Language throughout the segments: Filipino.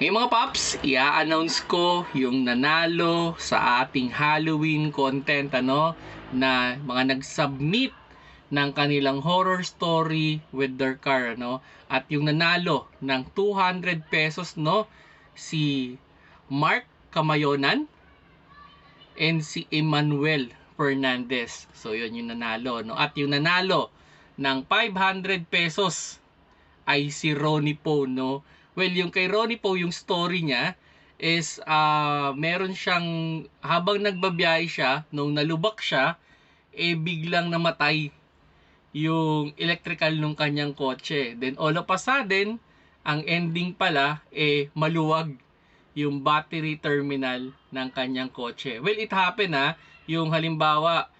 Ngayon mga paps, i-announce ko yung nanalo sa ating Halloween content na mga nag-submit ng kanilang horror story with their car at yung nanalo ng 200 pesos si Mark Kamayonan and si Emmanuel Fernandez. So yun yung nanalo at yung nanalo ng 500 pesos ay si Ronnie Po Well, yung kay Ronnie Po, yung story niya is meron siyang, habang nagbabiyahe siya, nung nalubak siya, biglang namatay yung electrical nung kanyang kotse. Then all of a sudden, ang ending pala, maluwag yung battery terminal ng kanyang kotse. Well, it happened yung halimbawa,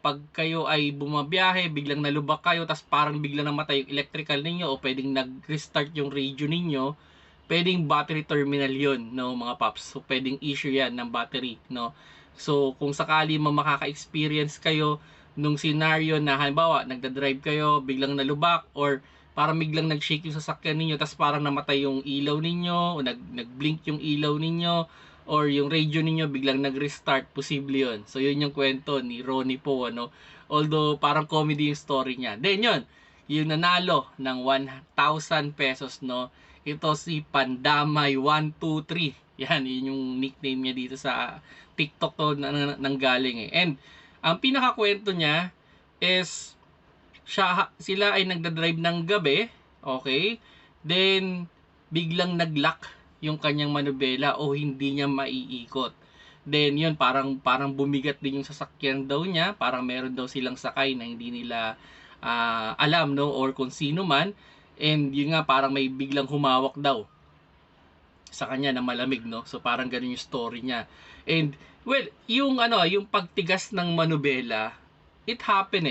pag kayo ay bumabiyahe, biglang nalubak kayo, tas parang biglang namatay yung electrical ninyo o pwedeng nag-restart yung radio ninyo, pwedeng battery terminal yun, mga paps. So, pwedeng issue yan ng battery, So, kung sakali makaka-experience kayo nung scenario na halimbawa, nagda-drive kayo, biglang nalubak, or parang biglang nag-shake yung sasakyan ninyo, tas parang namatay yung ilaw ninyo, o nag-blink yung ilaw ninyo, or yung radio ninyo biglang nag-restart, posible yun. So yun yung kwento ni Ronnie Po although parang comedy yung story niya. Then yun, yung nanalo ng 1,000 pesos ito si Pandamay 123. Yun yung nickname niya dito sa TikTok nanggaling And ang pinakakwento niya is sila ay nagda-drive ng gabi, okay? Then biglang nag-lock yung kanyang manubela o hindi niya maiikot. Then yun, parang bumigat din yung sasakyan daw niya, parang meron daw silang sakay na hindi nila alam or kung sino man. And yun nga, parang may biglang humawak daw sa kanya na malamig So parang ganun yung story niya. And well, yung pagtigas ng manubela, it happen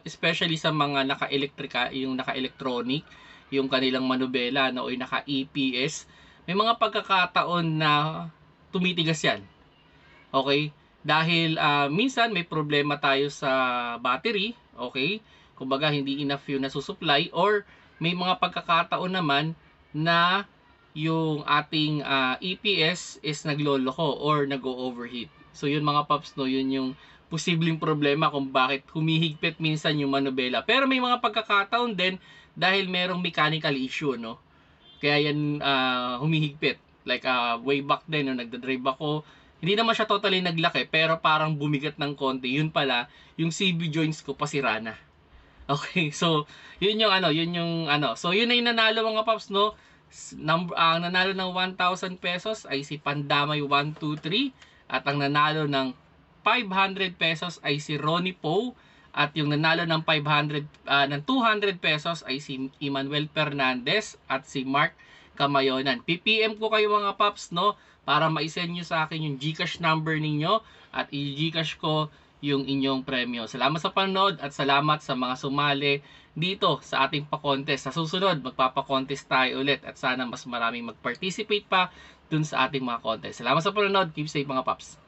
especially sa mga naka-elektrika, yung naka-electronic, yung kanilang manubela o yung naka-EPS. May mga pagkakataon na tumitigas yan. Okay? Dahil minsan may problema tayo sa battery, okay? Kumbaga hindi enough yung nasusupply, or may mga pagkakataon naman na yung ating EPS is nagloloko or nag-overheat. So yun mga paps yun yung posibleng problema kung bakit humihigpit minsan yung manubela. Pero may mga pagkakataon din dahil merong mechanical issue kaya yan humihigpit. Like way back then nagda-drive ako, hindi naman siya totally naglaki pero parang bumigat ng konti. Yun pala, yung CV joints ko pasira na. Okay, so yun yung So yun na yung nanalo mga paps ang nanalo ng 1,000 pesos ay si Pandamay 123 at ang nanalo ng 500 pesos ay si Ronnie Po. At yung nanalo ng 200 pesos ay si Emmanuel Fernandez at si Mark Kamayonan. PPM ko kayo mga paps para ma-send nyo sa akin yung GCash number ninyo at i-GCash ko yung inyong premyo. Salamat sa panonood at salamat sa mga sumali dito sa ating pa-contest. Sa susunod, magpapa-contest tayo ulit at sana mas maraming mag-participate pa dun sa ating mga contest. Salamat sa panonood. Keep safe mga paps.